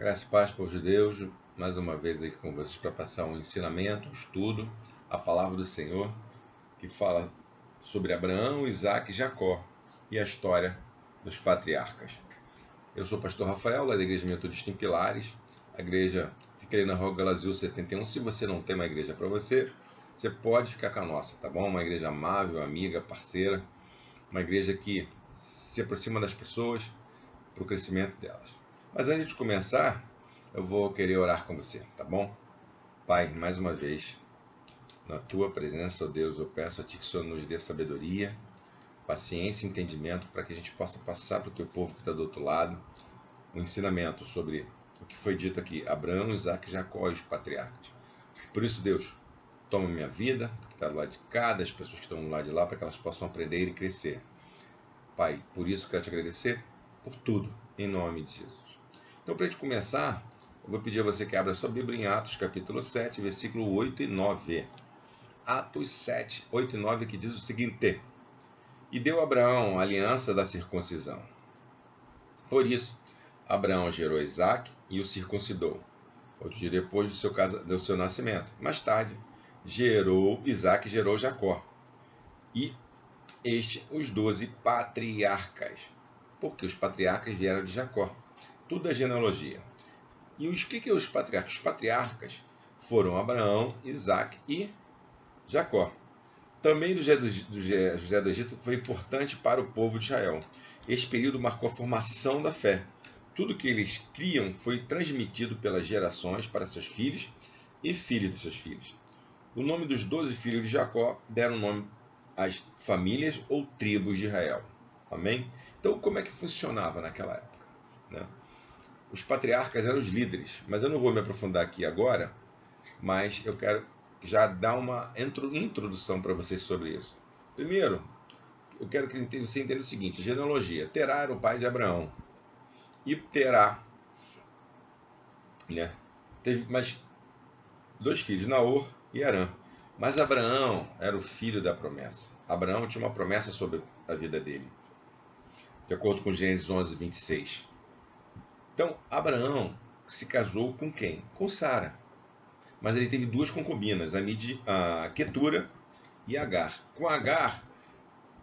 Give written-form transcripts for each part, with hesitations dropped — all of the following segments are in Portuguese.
Graça e paz, povo de Deus, mais uma vez aqui com vocês para passar um ensinamento, um estudo, a palavra do Senhor, que fala sobre Abraão, Isaac e Jacó e a história dos patriarcas. Eu sou o pastor Rafael, lá da Igreja Metodista em Pilares. A igreja fica ali na Rua Galazul 71. Se você não tem uma igreja para você, você pode ficar com a nossa, tá bom? Uma igreja amável, amiga, parceira, uma igreja que se aproxima das pessoas para o crescimento delas. Mas antes de começar, eu vou querer orar com você, tá bom? Pai, mais uma vez, na tua presença, ó Deus, eu peço a ti que o Senhor nos dê sabedoria, paciência e entendimento para que a gente possa passar para o teu povo que está do outro lado um ensinamento sobre o que foi dito aqui, Abraão, Isaac e Jacó e os patriarcas. Por isso, Deus, toma minha vida, que está do lado de cá, das pessoas que estão do lado de lá, para que elas possam aprender e crescer. Pai, por isso quero te agradecer por tudo, em nome de Jesus. Então, para a gente começar, eu vou pedir a você que abra sua Bíblia em Atos, capítulo 7, versículo 8 e 9. Atos 7, 8 e 9, que diz o seguinte: E deu a Abraão a aliança da circuncisão. Por isso, Abraão gerou Isaac e o circuncidou, outro dia depois do seu nascimento. Mais tarde, Isaac gerou Jacó. E os 12 patriarcas, porque os patriarcas vieram de Jacó. Tudo é genealogia. E o que é os patriarcas? Os patriarcas foram Abraão, Isaac e Jacó. Também José do Egito foi importante para o povo de Israel. Este período marcou a formação da fé. Tudo que eles criam foi transmitido pelas gerações para seus filhos e filhos de seus filhos. O nome dos 12 filhos de Jacó deram nome às famílias ou tribos de Israel. Amém? Então, como é que funcionava naquela época, né? Os patriarcas eram os líderes, mas eu não vou me aprofundar aqui agora, mas eu quero já dar uma introdução para vocês sobre isso. Primeiro, eu quero que você entenda o seguinte: genealogia. Terá era o pai de Abraão. E Terá, né, teve mais 2 filhos, Naor e Arã. Mas Abraão era o filho da promessa. Abraão tinha uma promessa sobre a vida dele, de acordo com Gênesis 11, 26. Então, Abraão se casou com quem? Com Sara. Mas ele teve 2 concubinas, a Quetura e Agar. Com Agar,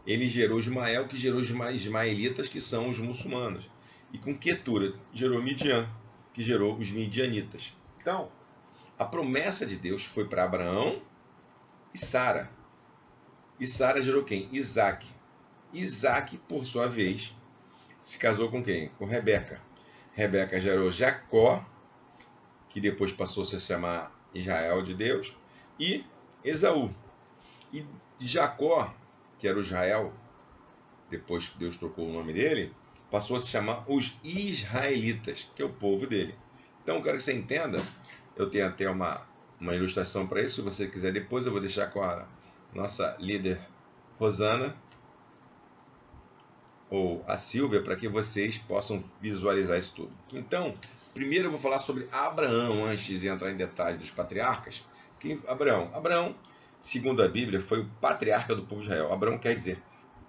ele gerou Ismael, que gerou os ismaelitas, que são os muçulmanos. E com Quetura, gerou Midian, que gerou os midianitas. Então, a promessa de Deus foi para Abraão e Sara. E Sara gerou quem? Isaac. Isaac, por sua vez, se casou com quem? Com Rebeca. Rebeca gerou Jacó, que depois passou a se chamar Israel de Deus, e Esaú. E Jacó, que era o Israel, depois que Deus trocou o nome dele, passou a se chamar os israelitas, que é o povo dele. Então, eu quero que você entenda, eu tenho até uma ilustração para isso, se você quiser depois eu vou deixar com a nossa líder Rosana, ou a Silvia, para que vocês possam visualizar isso tudo. Então, primeiro eu vou falar sobre Abraão, antes de entrar em detalhes dos patriarcas. Abraão, segundo a Bíblia, foi o patriarca do povo de Israel. Abraão quer dizer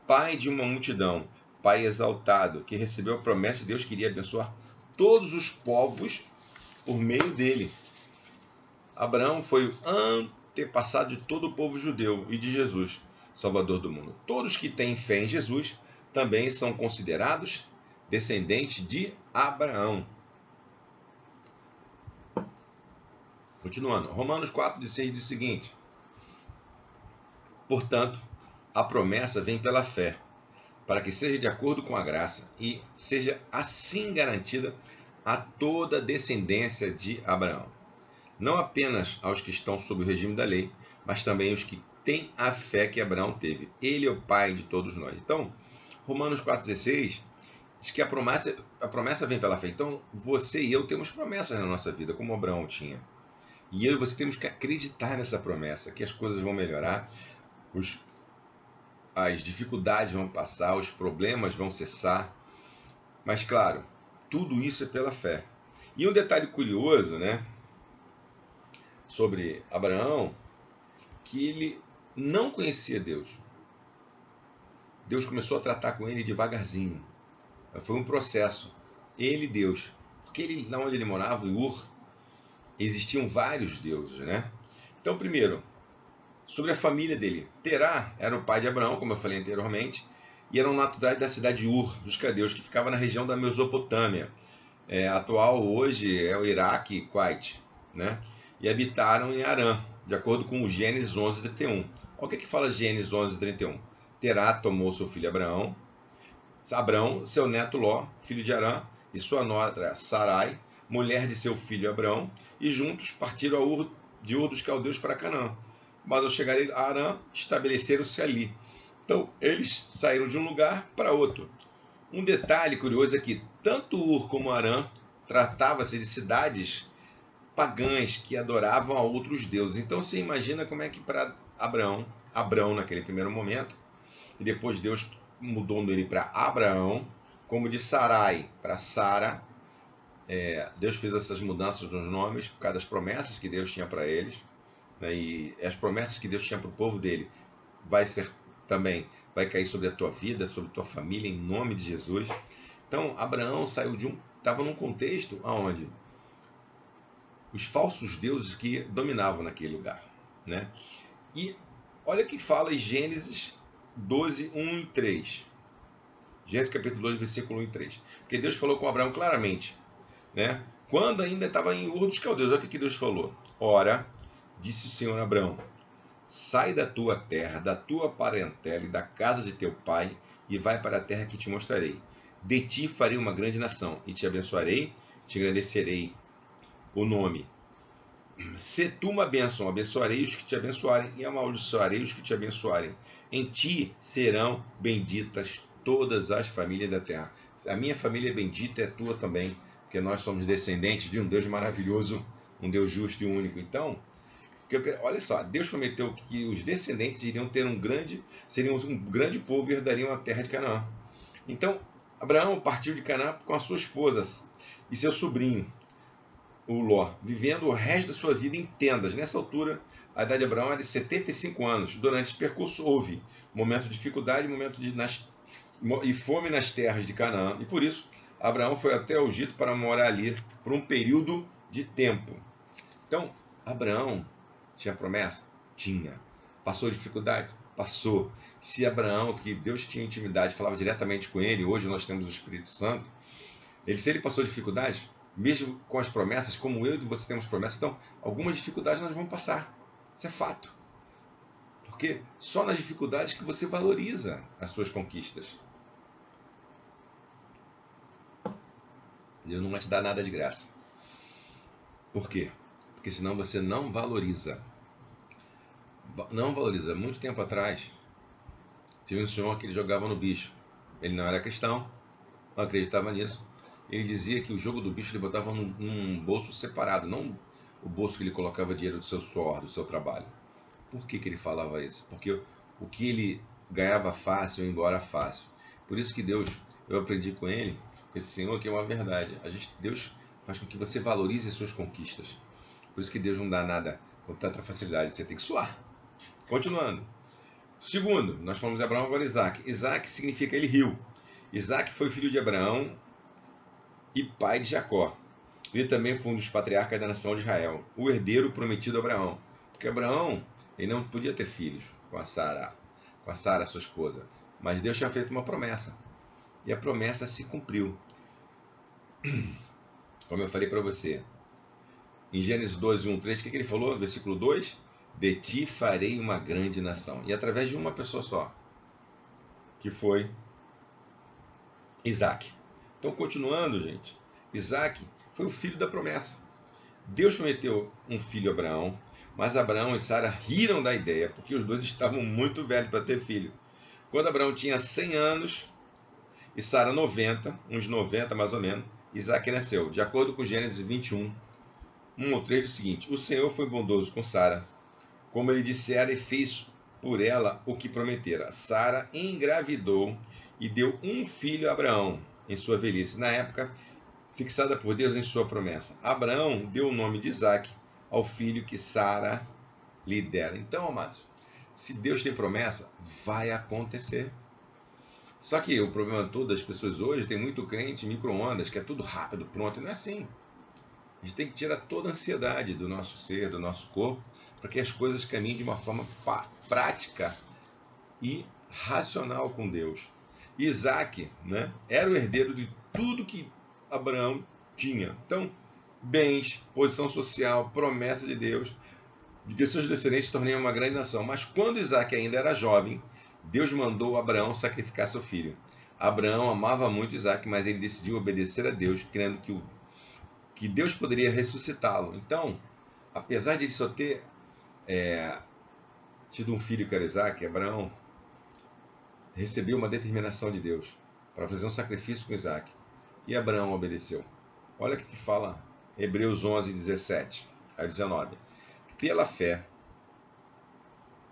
pai de uma multidão, pai exaltado, que recebeu a promessa de Deus que iria abençoar todos os povos por meio dele. Abraão foi o antepassado de todo o povo judeu e de Jesus, Salvador do mundo. Todos que têm fé em Jesus também são considerados descendentes de Abraão. Continuando, Romanos 4,16 diz o seguinte: Portanto, a promessa vem pela fé, para que seja de acordo com a graça e seja assim garantida a toda a descendência de Abraão. Não apenas aos que estão sob o regime da lei, mas também aos que têm a fé que Abraão teve. Ele é o pai de todos nós. Então, Romanos 4,16 diz que a promessa vem pela fé. Então, você e eu temos promessas na nossa vida, como Abraão tinha. E eu e você temos que acreditar nessa promessa, que as coisas vão melhorar, as dificuldades vão passar, os problemas vão cessar. Mas, claro, tudo isso é pela fé. E um detalhe curioso, né, sobre Abraão, que ele não conhecia Deus. Deus começou a tratar com ele devagarzinho. Foi um processo. Ele e Deus. Porque na onde ele morava, em Ur, existiam vários deuses, né? Então, primeiro, sobre a família dele. Terá era o pai de Abraão, como eu falei anteriormente, e eram naturais da cidade de Ur, dos caldeus, que ficava na região da Mesopotâmia. Atual hoje é o Iraque e Kuwait, né? E habitaram em Harã, de acordo com o Gênesis 11:31. Olha o que fala Gênesis 11:31. Terá tomou seu filho Abraão, seu neto Ló, filho de Harã, e sua nora Sarai, mulher de seu filho Abraão, e juntos partiram de Ur dos caldeus para Canaã. Mas ao chegarem a Harã, estabeleceram-se ali. Então, eles saíram de um lugar para outro. Um detalhe curioso é que tanto Ur como Harã tratava-se de cidades pagãs que adoravam a outros deuses. Então você imagina como é que para Abrão naquele primeiro momento, e depois Deus mudou ele para Abraão, como de Sarai para Sara. Deus fez essas mudanças nos nomes por causa das promessas que Deus tinha para eles, né? E as promessas que Deus tinha para o povo dele vai cair sobre a tua vida, sobre a tua família, em nome de Jesus. Então, Abraão estava num contexto onde os falsos deuses que dominavam naquele lugar, né? E olha o que fala em Gênesis 12, 1 e 3. Gênesis capítulo 2, versículo 1 e 3. Porque Deus falou com Abraão claramente, né? Quando ainda estava em Ur dos Caldeus, olha o que Deus falou. Ora, disse o Senhor a Abraão, sai da tua terra, da tua parentela e da casa de teu pai, e vai para a terra que te mostrarei. De ti farei uma grande nação, e te abençoarei, te engrandecerei o nome. Se tu uma bênção, abençoarei os que te abençoarem, e amaldiçoarei os que te abençoarem. Em ti serão benditas todas as famílias da terra. A minha família é bendita, é tua também, porque nós somos descendentes de um Deus maravilhoso, um Deus justo e único. Então, olha só, Deus prometeu que os descendentes seriam um grande povo e herdariam a terra de Canaã. Então, Abraão partiu de Canaã com a sua esposa e seu sobrinho, o Ló, vivendo o resto da sua vida em tendas. Nessa altura, a idade de Abraão era de 75 anos. Durante esse percurso houve momento de dificuldade, e fome nas terras de Canaã. E por isso, Abraão foi até o Egito para morar ali por um período de tempo. Então, Abraão tinha promessa? Tinha. Passou dificuldade? Passou. Se Abraão, que Deus tinha intimidade, falava diretamente com ele, hoje nós temos o Espírito Santo, se ele passou dificuldade, mesmo com as promessas, como eu e você temos promessas, então algumas dificuldades nós vamos passar. Isso é fato. Porque só nas dificuldades que você valoriza as suas conquistas. Deus não vai te dar nada de graça. Por quê? Porque senão você não valoriza. Não valoriza. Muito tempo atrás, tive um senhor que ele jogava no bicho. Ele não era cristão, não acreditava nisso. Ele dizia que o jogo do bicho ele botava num bolso separado, não o bolso que ele colocava dinheiro do seu suor, do seu trabalho. Por que ele falava isso? Porque o que ele ganhava fácil, ia embora fácil. Por isso que eu aprendi com ele, com esse senhor, que é uma verdade. Deus faz com que você valorize as suas conquistas. Por isso que Deus não dá nada com tanta facilidade, você tem que suar. Continuando. Segundo, nós falamos de Abraão, agora Isaac. Isaac significa ele riu. Isaac foi filho de Abraão e pai de Jacó. Ele também foi um dos patriarcas da nação de Israel, o herdeiro prometido a Abraão. Porque Abraão, ele não podia ter filhos com a Sara, sua esposa. Mas Deus tinha feito uma promessa. E a promessa se cumpriu. Como eu falei para você. Em Gênesis 12, 1, 3, o que ele falou no versículo 2? De ti farei uma grande nação. E através de uma pessoa só. Que foi Isaac. Então, continuando, gente. Isaac foi o filho da promessa. Deus prometeu um filho a Abraão, mas Abraão e Sara riram da ideia, porque os dois estavam muito velhos para ter filho. Quando Abraão tinha 100 anos e Sara 90, uns 90 mais ou menos, Isaac nasceu. De acordo com Gênesis 21, 1 ou 3, diz o seguinte: o Senhor foi bondoso com Sara, como ele dissera, e fez por ela o que prometera. Sara engravidou e deu um filho a Abraão em sua velhice, na época fixada por Deus em sua promessa. Abraão deu o nome de Isaac ao filho que Sara lhe dera. Então, amados, se Deus tem promessa, vai acontecer. Só que o problema todo das pessoas hoje, tem muito crente em micro-ondas, que é tudo rápido, pronto, e não é assim. A gente tem que tirar toda a ansiedade do nosso ser, do nosso corpo, para que as coisas caminhem de uma forma prática e racional com Deus. Isaac, né, era o herdeiro de tudo que Abraão tinha. Então, bens, posição social, promessa de Deus, de que seus descendentes se tornariam uma grande nação. Mas quando Isaac ainda era jovem, Deus mandou Abraão sacrificar seu filho. Abraão amava muito Isaac, mas ele decidiu obedecer a Deus, crendo que Deus poderia ressuscitá-lo. Então, apesar de ele só ter tido um filho que era Isaac, Abraão recebeu uma determinação de Deus para fazer um sacrifício com Isaac. E Abraão obedeceu. Olha o que fala Hebreus 11, 17 a 19. Pela fé,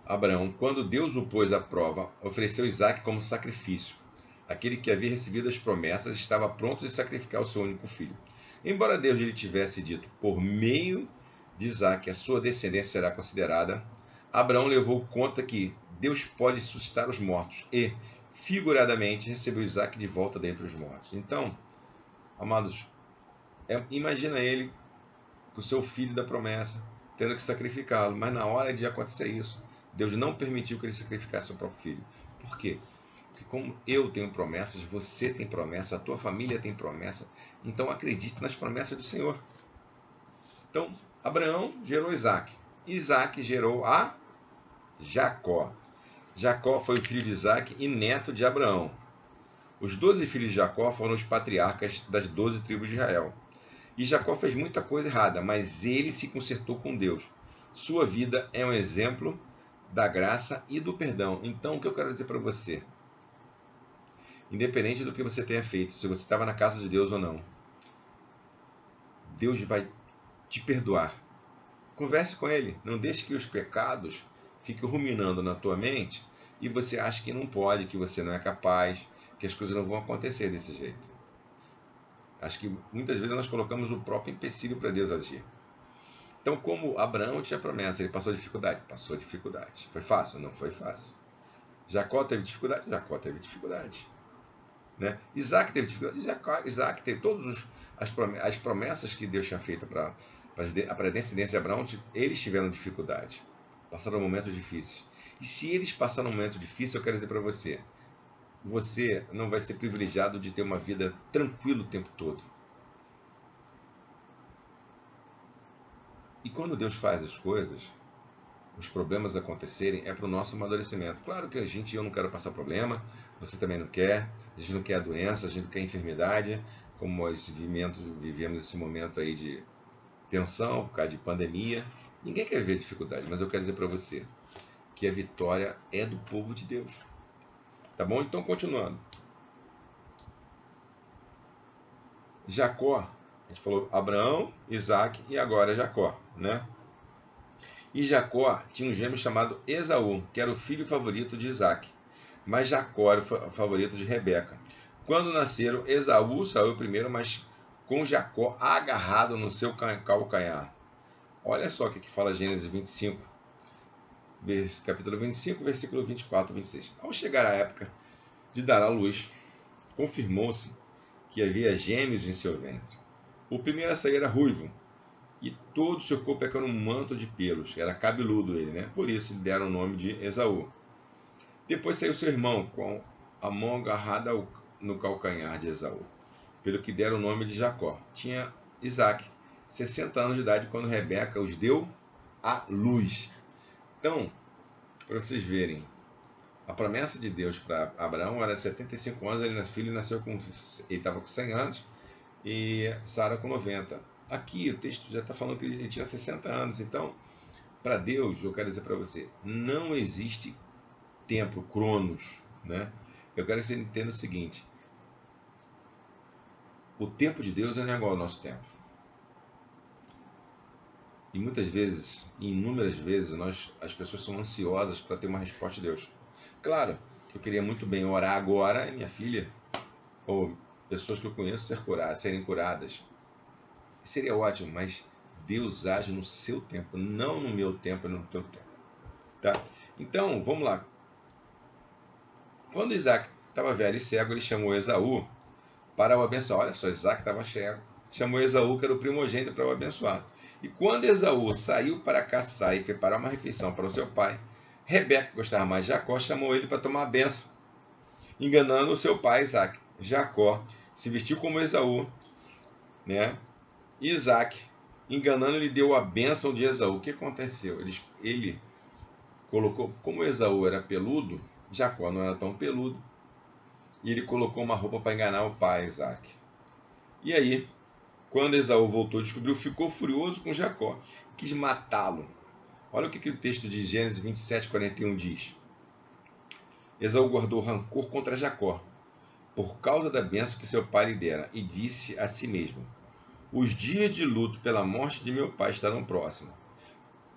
Abraão, quando Deus o pôs à prova, ofereceu Isaac como sacrifício. Aquele que havia recebido as promessas estava pronto de sacrificar o seu único filho. Embora Deus lhe tivesse dito, por meio de Isaac, a sua descendência será considerada, Abraão levou conta que Deus pode suscitar os mortos e, figuradamente, recebeu Isaac de volta dentre os mortos. Então, amados, imagina ele com o seu filho da promessa, tendo que sacrificá-lo, mas na hora de acontecer isso, Deus não permitiu que ele sacrificasse seu próprio filho. Por quê? Porque como eu tenho promessas, você tem promessa, a tua família tem promessa, então acredite nas promessas do Senhor. Então, Abraão gerou Isaac. Isaac gerou a Jacó. Jacó foi o filho de Isaac e neto de Abraão. Os 12 filhos de Jacó foram os patriarcas das 12 tribos de Israel. E Jacó fez muita coisa errada, mas ele se consertou com Deus. Sua vida é um exemplo da graça e do perdão. Então, o que eu quero dizer para você? Independente do que você tenha feito, se você estava na casa de Deus ou não, Deus vai te perdoar. Converse com Ele. Não deixe que os pecados fiquem ruminando na tua mente e você acha que não pode, que você não é capaz, que as coisas não vão acontecer desse jeito. Acho que muitas vezes nós colocamos o próprio empecilho para Deus agir. Então, como Abraão tinha promessa, ele passou dificuldade? Passou dificuldade. Foi fácil? Não foi fácil. Jacó teve dificuldade? Jacó teve dificuldade. Né? Isaac teve dificuldade? Isaac teve todas as promessas que Deus tinha feito para a descendência de Abraão, eles tiveram dificuldade. Passaram momentos difíceis. E se eles passaram um momento difícil, eu quero dizer para você, você não vai ser privilegiado de ter uma vida tranquila o tempo todo. E quando Deus faz as coisas, os problemas acontecerem, é para o nosso amadurecimento. Claro que eu não quero passar problema, você também não quer, a gente não quer a doença, a gente não quer a enfermidade, como nós vivemos esse momento aí de tensão, por causa de pandemia. Ninguém quer ver dificuldade, mas eu quero dizer para você que a vitória é do povo de Deus. Tá bom? Então, continuando. Jacó, a gente falou Abraão, Isaac e agora Jacó, né? E Jacó tinha um gêmeo chamado Esaú, que era o filho favorito de Isaac. Mas Jacó era o favorito de Rebeca. Quando nasceram, Esaú saiu primeiro, mas com Jacó agarrado no seu calcanhar. Olha só o que fala Gênesis 25, capítulo 25, versículo 24 e 26. Ao chegar a época de dar à luz, confirmou-se que havia gêmeos em seu ventre. O primeiro a sair era ruivo, e todo o seu corpo era um manto de pelos, era cabeludo ele, né? Por isso lhe deram o nome de Esaú. Depois saiu seu irmão, com a mão agarrada no calcanhar de Esaú, pelo que deram o nome de Jacó. Tinha Isaac 60 anos de idade quando Rebeca os deu à luz. Então, para vocês verem, a promessa de Deus para Abraão era 75 anos, ele estava com 100 anos e Sara com 90. Aqui o texto já está falando que ele tinha 60 anos. Então, para Deus, eu quero dizer para você, não existe tempo, cronos, né? Eu quero que você entenda o seguinte: o tempo de Deus não é igual ao nosso tempo. E muitas vezes, inúmeras vezes, as pessoas são ansiosas para ter uma resposta de Deus. Claro, eu queria muito bem orar agora e minha filha, ou pessoas que eu conheço serem curadas. Seria ótimo, mas Deus age no seu tempo, não no meu tempo e no teu tempo. Tá? Então, vamos lá. Quando Isaac estava velho e cego, ele chamou Esaú para o abençoar. Olha só, Isaac estava cego. Chamou Esaú, que era o primogênito, para o abençoar. E quando Esaú saiu para caçar e preparar uma refeição para o seu pai, Rebeca, que gostava mais de Jacó, chamou ele para tomar a bênção, enganando o seu pai Isaac. Jacó se vestiu como Esaú, né? E Isaac, enganando, lhe deu a bênção de Esaú. O que aconteceu? Ele colocou, como Esaú era peludo, Jacó não era tão peludo, e ele colocou uma roupa para enganar o pai Isaac. E aí, quando Esaú voltou, descobriu, ficou furioso com Jacó, quis matá-lo. Olha o que o texto de Gênesis 27:41 diz. Esaú guardou rancor contra Jacó, por causa da bênção que seu pai lhe dera, e disse a si mesmo: os dias de luto pela morte de meu pai estarão próximos.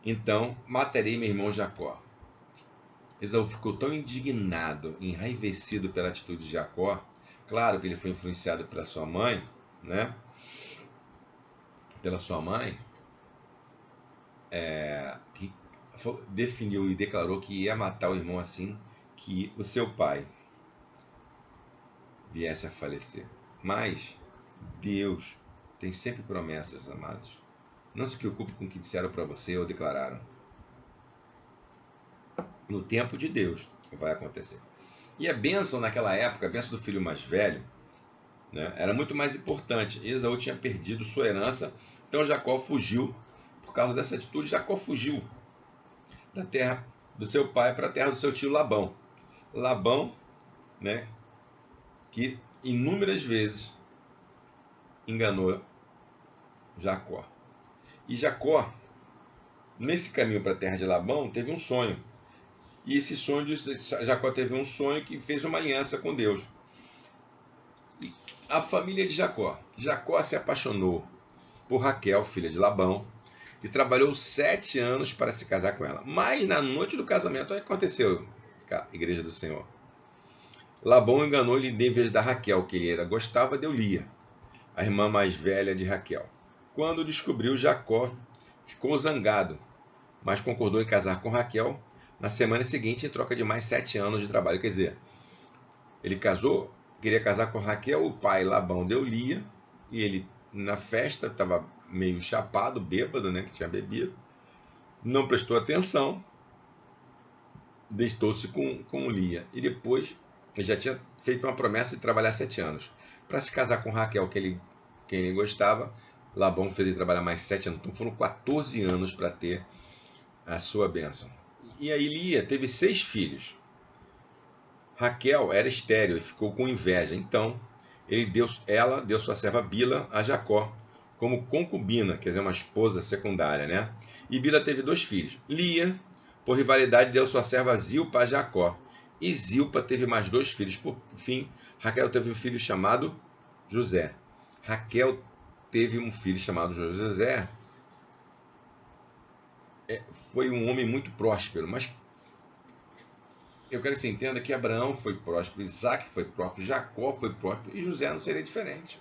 Então matarei meu irmão Jacó. Esaú ficou tão indignado, enraivecido pela atitude de Jacó. Claro que ele foi influenciado pela sua mãe, né? Pela sua mãe, que definiu e declarou que ia matar o irmão assim que o seu pai viesse a falecer. Mas Deus tem sempre promessas, amados. Não se preocupe com o que disseram para você ou declararam. No tempo de Deus vai acontecer. E a bênção naquela época, a bênção do filho mais velho, né, era muito mais importante. Esaú tinha perdido sua herança, então Jacó fugiu. Por causa dessa atitude, Jacó fugiu da terra do seu pai para a terra do seu tio Labão. Labão, né, que inúmeras vezes enganou Jacó. E Jacó, nesse caminho para a terra de Labão, teve um sonho. E esse sonho, Jacó teve um sonho que fez uma aliança com Deus. E a família de Jacó. Jacó se apaixonou por Raquel, filha de Labão, e trabalhou 7 anos para se casar com ela. Mas na noite do casamento, o que aconteceu, igreja do Senhor? Labão enganou-lhe em vez da Raquel, que ele gostava, deu Lia, a irmã mais velha de Raquel. Quando descobriu, Jacó ficou zangado, mas concordou em casar com Raquel na semana seguinte, em troca de mais 7 anos de trabalho. Quer dizer, ele casou, queria casar com Raquel, o pai Labão deu Lia, e ele, na festa, estava meio chapado, bêbado, né, que tinha bebido, não prestou atenção, deitou-se com Lia, e depois ele já tinha feito uma promessa de trabalhar 7 anos. Para se casar com Raquel, quem ele gostava, Labão fez ele trabalhar mais 7 anos, então foram 14 anos para ter a sua bênção. E aí Lia teve 6 filhos. Raquel era estéril e ficou com inveja. Então, ela deu sua serva Bila a Jacó como concubina, quer dizer, uma esposa secundária, né? E Bila teve 2 filhos. Lia, por rivalidade, deu sua serva Zilpa a Jacó. E Zilpa teve mais 2 filhos. Por fim, Raquel teve um filho chamado José. Raquel teve um filho chamado José. Foi um homem muito próspero, mas eu quero que você entenda que Abraão foi próspero, Isaac foi próspero, Jacó foi próspero e José não seria diferente.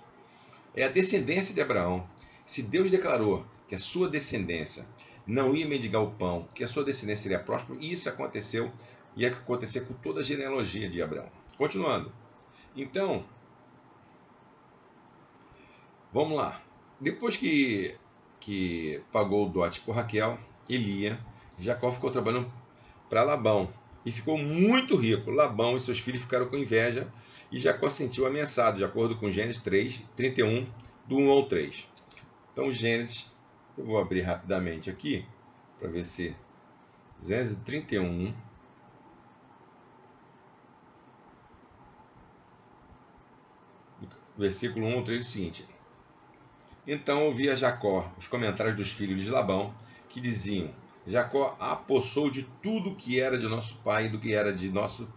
É a descendência de Abraão. Se Deus declarou que a sua descendência não ia mendigar o pão, que a sua descendência seria próspera, e isso aconteceu, e ia acontecer com toda a genealogia de Abraão. Continuando. Então, vamos lá. Depois que pagou o dote por Raquel e Lia, Jacó ficou trabalhando para Labão e ficou muito rico. Labão e seus filhos ficaram com inveja e Jacó se sentiu ameaçado, de acordo com Gênesis 31, do 1 ao 3. Então, Gênesis, eu vou abrir rapidamente aqui, para ver se... Gênesis 31... versículo 1 ao 3 é o seguinte: então ouvia Jacó os comentários dos filhos de Labão, que diziam: Jacó apossou de tudo que era de nosso pai e do que era de nosso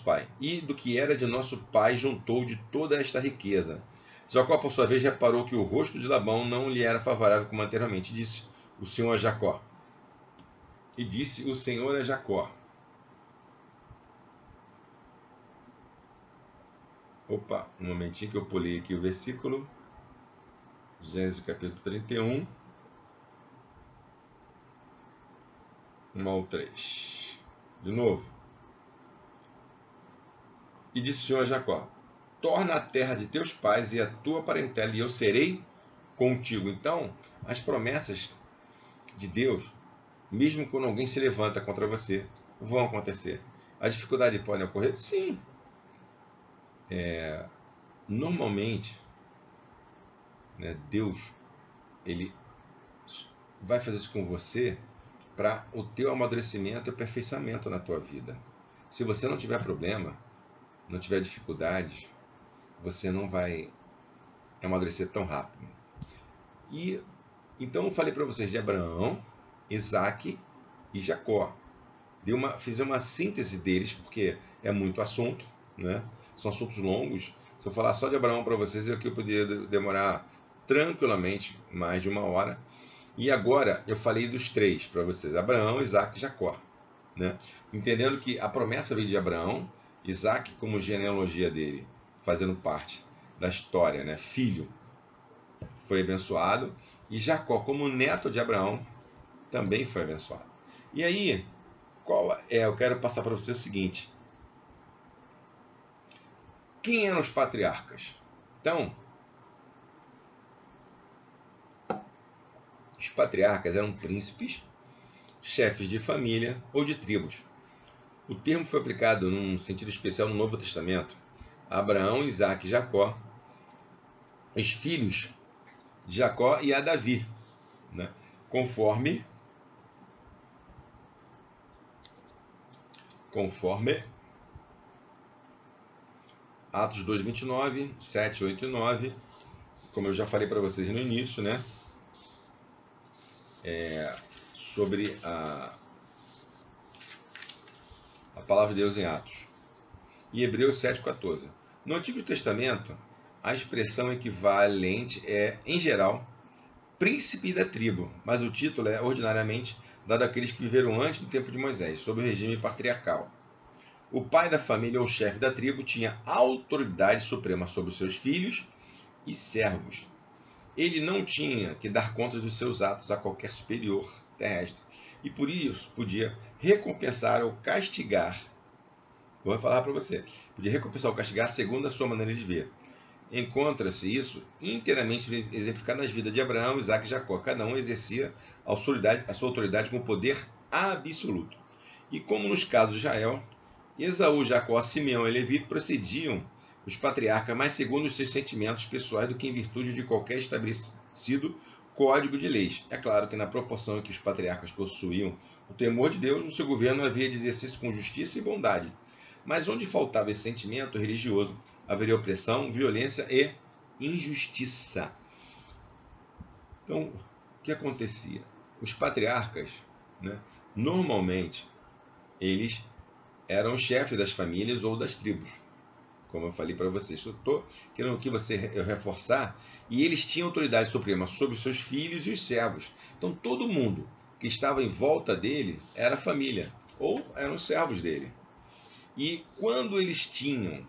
pai, e do que era de nosso pai juntou de toda esta riqueza. Jacó, por sua vez, reparou que o rosto de Labão não lhe era favorável como anteriormente. Disse o Senhor a Jacó. E disse o Senhor a Jacó. Opa, um momentinho que eu pulei aqui o versículo. Gênesis capítulo 31. 1 ao 3. De novo. E disse o Senhor a Jacó: torna a terra de teus pais e a tua parentela, e eu serei contigo. Então, as promessas de Deus, mesmo quando alguém se levanta contra você, vão acontecer. A dificuldade pode ocorrer? Sim. Normalmente, né, Deus, ele vai fazer isso com você para o teu amadurecimento e aperfeiçoamento na tua vida. Se você não tiver problema, não tiver dificuldades, você não vai amadurecer tão rápido. E então eu falei para vocês de Abraão, Isaac e Jacó. Fiz uma síntese deles, porque é muito assunto, né? São assuntos longos. Se eu falar só de Abraão para vocês, eu poderia demorar tranquilamente mais de 1 hora. E agora eu falei dos 3 para vocês: Abraão, Isaac e Jacó, né? Entendendo que a promessa veio de Abraão, Isaac como genealogia dele, fazendo parte da história, né? Filho, foi abençoado, e Jacó como neto de Abraão também foi abençoado. E aí, eu quero passar para você o seguinte: quem eram os patriarcas? Então, os patriarcas eram príncipes, chefes de família ou de tribos. O termo foi aplicado num sentido especial no Novo Testamento a Abraão, Isaac e Jacó, os filhos de Jacó, e a Davi, né? Conforme Atos 2:29, 7, 8 e 9, como eu já falei para vocês no início, né? Sobre a palavra de Deus em Atos. E Hebreus 7:14. No Antigo Testamento, a expressão equivalente é, em geral, príncipe da tribo, mas o título é ordinariamente dado àqueles que viveram antes do tempo de Moisés, sob o regime patriarcal. O pai da família ou chefe da tribo tinha autoridade suprema sobre os seus filhos e servos. Ele não tinha que dar conta dos seus atos a qualquer superior terrestre, e por isso podia recompensar ou castigar. Vou falar para você. Podia recompensar ou castigar segundo a sua maneira de ver. Encontra-se isso inteiramente exemplificado nas vidas de Abraão, Isaac e Jacó. Cada um exercia a sua autoridade com poder absoluto. E como nos casos de Israel, Esaú, Jacó, Simeão e Levi procediam os patriarcas mais segundo os seus sentimentos pessoais do que em virtude de qualquer estabelecido código de leis. É claro que na proporção em que os patriarcas possuíam o temor de Deus, o seu governo havia de exercer-se com justiça e bondade. Mas onde faltava esse sentimento religioso, haveria opressão, violência e injustiça. Então, o que acontecia? Os patriarcas, né, normalmente, eles eram chefes das famílias ou das tribos, como eu falei para vocês. Eu estou querendo que você reforçar. E eles tinham autoridade suprema sobre os seus filhos e os servos. Então, todo mundo que estava em volta dele era família, ou eram servos dele. E quando eles tinham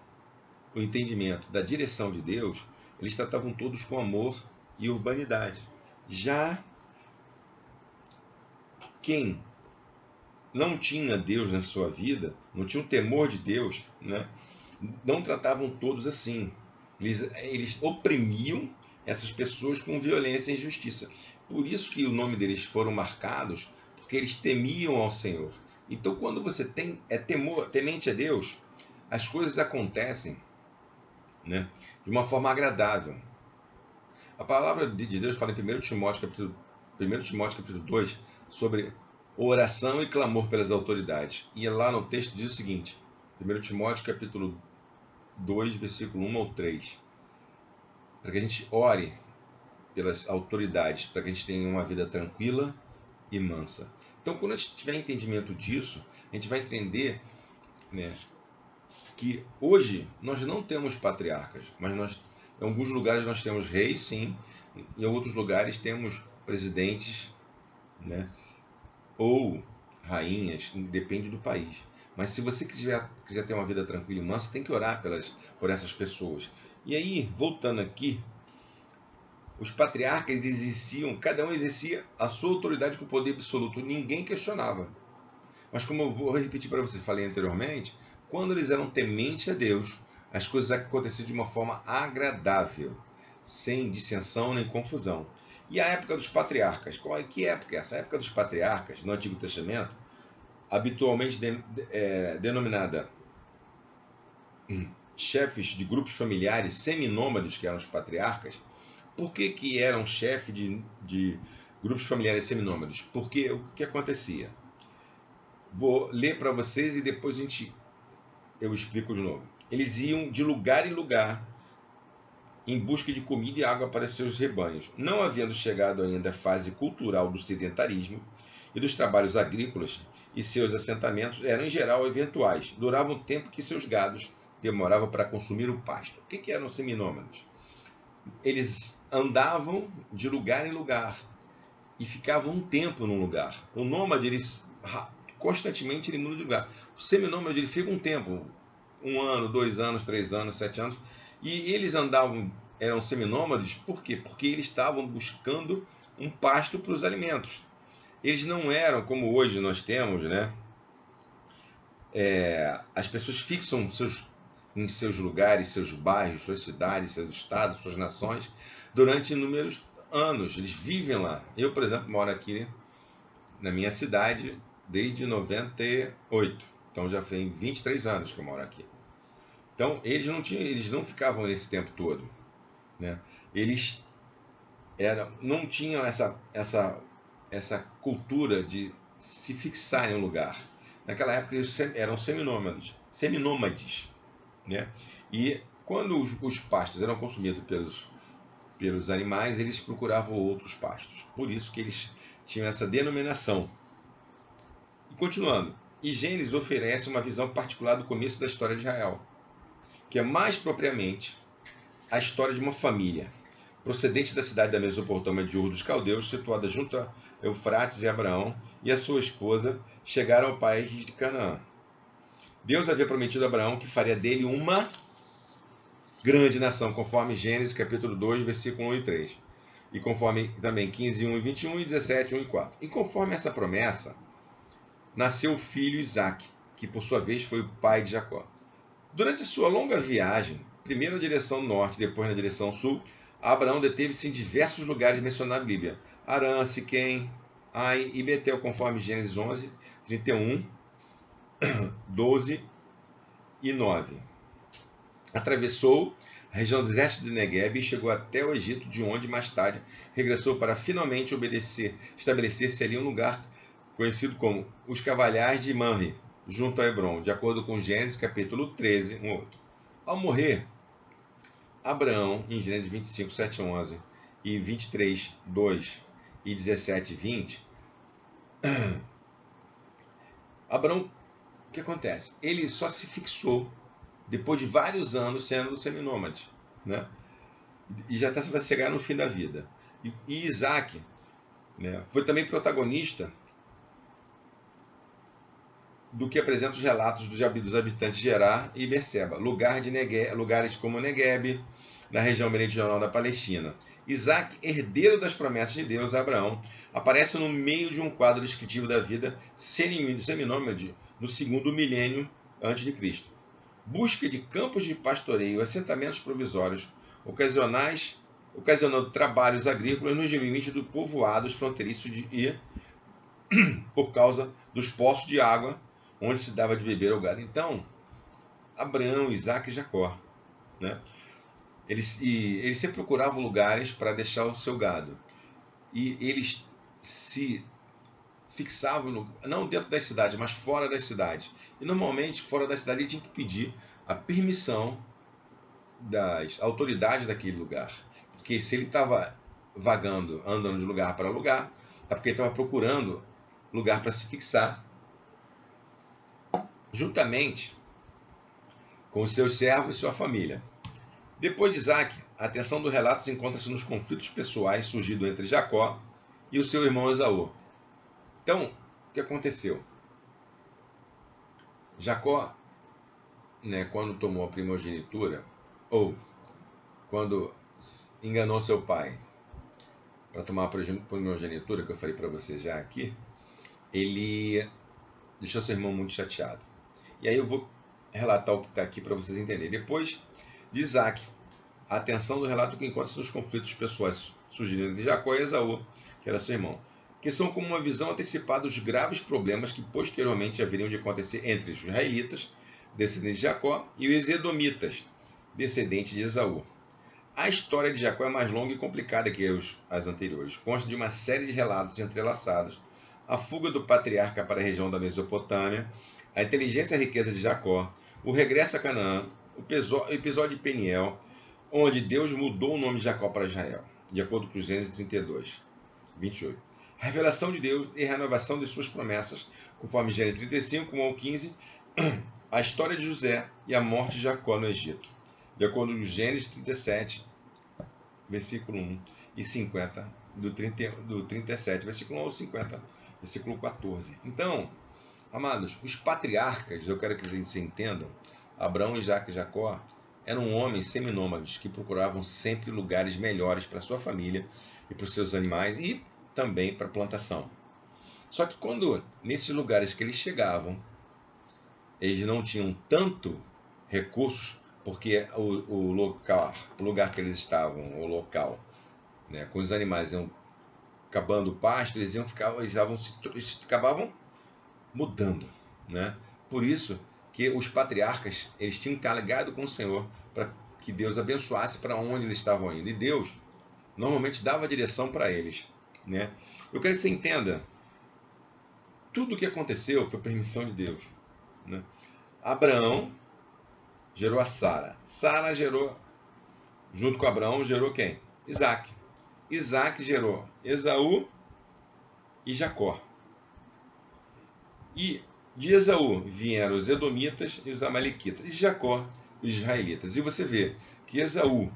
o entendimento da direção de Deus, eles tratavam todos com amor e urbanidade. Já quem não tinha Deus na sua vida, não tinha o temor de Deus, né, não tratavam todos assim. Eles oprimiam essas pessoas com violência e injustiça. Por isso que o nome deles foram marcados, porque eles temiam ao Senhor. Então, quando você temente a Deus, as coisas acontecem, né, de uma forma agradável. A palavra de Deus fala em 1 Timóteo capítulo 2 sobre oração e clamor pelas autoridades. E lá no texto diz o seguinte, 1 Timóteo capítulo 2, versículo 1 ao 3, para que a gente ore pelas autoridades, para que a gente tenha uma vida tranquila e mansa. Então, quando a gente tiver entendimento disso, a gente vai entender, né, que hoje nós não temos patriarcas, mas em alguns lugares nós temos reis, sim, em outros lugares temos presidentes, né, ou rainhas, depende do país. Mas se você quiser ter uma vida tranquila e mansa, tem que orar por essas pessoas. E aí, voltando aqui, os patriarcas cada um exercia a sua autoridade com poder absoluto, ninguém questionava. Mas como eu vou repetir para você, falei anteriormente, quando eles eram tementes a Deus, as coisas aconteciam de uma forma agradável, sem dissensão nem confusão. E a época dos patriarcas, que época é essa? A época dos patriarcas, no Antigo Testamento, habitualmente denominada chefes de grupos familiares seminômades, que eram os patriarcas. Por que eram chefes de grupos familiares seminômades? Porque o que acontecia? Vou ler para vocês e depois eu explico de novo. Eles iam de lugar em lugar em busca de comida e água para seus rebanhos. Não havendo chegado ainda a fase cultural do sedentarismo e dos trabalhos agrícolas, e seus assentamentos eram em geral eventuais, duravam o tempo que seus gados demoravam para consumir o pasto. O que eram seminômados? Eles andavam de lugar em lugar e ficavam um tempo num lugar. O nômade, constantemente ele muda de lugar. O seminômade, ele fica um tempo, 1 ano, 2 anos, 3 anos, 7 anos, e eles eram seminômades, por quê? Porque eles estavam buscando um pasto para os alimentos. Eles não eram como hoje nós temos, né? As pessoas fixam em seus lugares, seus bairros, suas cidades, seus estados, suas nações, durante inúmeros anos. Eles vivem lá. Eu, por exemplo, moro aqui na minha cidade desde 98. Então já tem 23 anos que eu moro aqui. Então eles não ficavam nesse tempo todo, né? Eles não tinham essa cultura de se fixar em um lugar. Naquela época eles eram seminômades, né? E quando os pastos eram consumidos pelos animais, eles procuravam outros pastos. Por isso que eles tinham essa denominação. E continuando, e Gênesis oferece uma visão particular do começo da história de Israel, que é mais propriamente a história de uma família, procedente da cidade da Mesopotâmia de Ur dos Caldeus, situada junto a Eufrates, e Abraão e a sua esposa chegaram ao país de Canaã. Deus havia prometido a Abraão que faria dele uma grande nação, conforme Gênesis capítulo 2, versículo 1 e 3. E conforme também 15, 1 e 21 e 17, 1 e 4. E conforme essa promessa, nasceu o filho Isaque, que por sua vez foi o pai de Jacó. Durante a sua longa viagem, primeiro na direção norte, depois na direção sul, Abraão deteve-se em diversos lugares mencionados na Bíblia. Arã, Siquém, Ai e Betel, conforme Gênesis 11, 31, 12 e 9. Atravessou a região deserta de Negueb e chegou até o Egito, de onde mais tarde regressou para finalmente estabelecer-se ali um lugar conhecido como os Cavalhais de Manre, junto a Hebron, de acordo com Gênesis capítulo 13, 1 8. Ao morrer, Abraão, em Gênesis 25, 7 11 e 23, 2 e 17, 20, Abraão, o que acontece? Ele só se fixou depois de vários anos sendo seminômade, né? E já vai chegar no fim da vida. E Isaac, né, foi também protagonista do que apresenta os relatos dos habitantes de Gerar e Berseba, lugares como Negueb, na região meridional da Palestina. Isaac, herdeiro das promessas de Deus a Abraão, aparece no meio de um quadro descritivo da vida seminômade no segundo milênio antes de Cristo. Busca de campos de pastoreio, assentamentos provisórios, ocasionando trabalhos agrícolas nos limites do povoados fronteiriços por causa dos poços de água onde se dava de beber ao gado. Então, Abraão, Isaac e Jacó, né? Eles sempre procuravam lugares para deixar o seu gado. E eles se fixavam, não dentro das cidades, mas fora das cidades. E normalmente, fora da cidade, ele tinha que pedir a permissão das autoridades daquele lugar. Porque se ele estava vagando, andando de lugar para lugar, é porque ele estava procurando lugar para se fixar, juntamente com os seus servos e sua família. Depois de Isaac, a atenção do relato encontra-se nos conflitos pessoais surgidos entre Jacó e o seu irmão Esaú. Então, o que aconteceu? Jacó, né, quando tomou a primogenitura, ou quando enganou seu pai para tomar a primogenitura, que eu falei para você já aqui, ele deixou seu irmão muito chateado. E aí eu vou relatar o que está aqui para vocês entenderem. Depois de Isaac, a atenção do relato que encontra-se nos conflitos pessoais surgindo de Jacó e Esaú, que era seu irmão, que são como uma visão antecipada dos graves problemas que posteriormente haveriam de acontecer entre os israelitas, descendentes de Jacó, e os edomitas, descendentes de Esaú. A história de Jacó é mais longa e complicada que as anteriores. Consta de uma série de relatos entrelaçados, a fuga do patriarca para a região da Mesopotâmia, a inteligência e a riqueza de Jacó, o regresso a Canaã, o episódio de Peniel, onde Deus mudou o nome de Jacó para Israel, de acordo com Gênesis 32, 28. A revelação de Deus e a renovação de suas promessas, conforme Gênesis 35, 1 ao 15, a história de José e a morte de Jacó no Egito, de acordo com Gênesis 37, versículo 1 e 50, do 37, versículo 1 ao 50, versículo 14. Então, amados, os patriarcas, eu quero que vocês entendam, Abraão, Isaac e Jacó, eram homens seminômades que procuravam sempre lugares melhores para sua família e para os seus animais e também para a plantação. Só que quando, nesses lugares que eles chegavam, eles não tinham tanto recursos, porque o lugar que eles estavam, o local, né, com os animais iam acabando o pasto, eles acabavam mudando, né? Por isso que os patriarcas, eles tinham carregado com o Senhor para que Deus abençoasse para onde eles estavam indo. E Deus normalmente dava a direção para eles, né? Eu quero que você entenda, tudo o que aconteceu foi permissão de Deus, né? Abraão gerou a Sara. Sara gerou, junto com Abraão, gerou quem? Isaac. Isaac gerou Esaú e Jacó. E de Esaú vieram os edomitas e os amalequitas. E de Jacó, os israelitas. E você vê que Esaú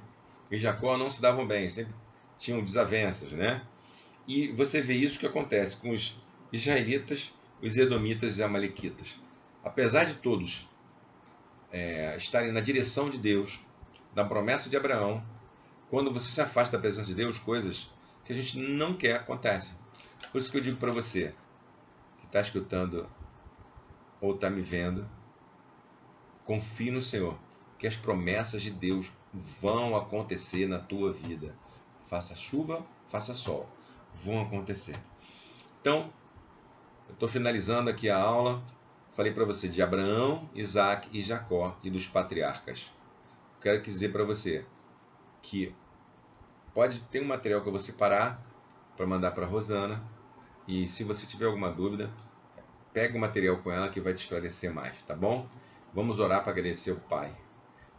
e Jacó não se davam bem, sempre tinham desavenças, né? E você vê isso que acontece com os israelitas, os edomitas e os amalequitas. Apesar de todos estarem na direção de Deus, na promessa de Abraão, quando você se afasta da presença de Deus, coisas que a gente não quer acontecem. Por isso que eu digo para você, que está escutando ou está me vendo, confie no Senhor, que as promessas de Deus vão acontecer na tua vida. Faça chuva, faça sol, vão acontecer. Então, eu estou finalizando aqui a aula. Falei para você de Abraão, Isaac e Jacó e dos patriarcas. Quero dizer para você que pode ter um material que eu vou separar para mandar para a Rosana. E se você tiver alguma dúvida, pega o material com ela que vai te esclarecer mais, tá bom? Vamos orar para agradecer ao Pai.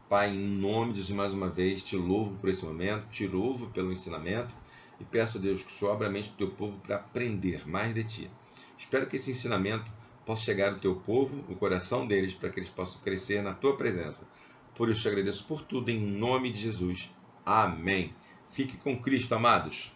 Pai, em nome de Jesus, mais uma vez, te louvo por esse momento, te louvo pelo ensinamento e peço a Deus que o Senhor abra a mente do teu povo para aprender mais de ti. Espero que esse ensinamento possa chegar ao teu povo, no coração deles, para que eles possam crescer na tua presença. Por isso te agradeço por tudo, em nome de Jesus. Amém. Fique com Cristo, amados.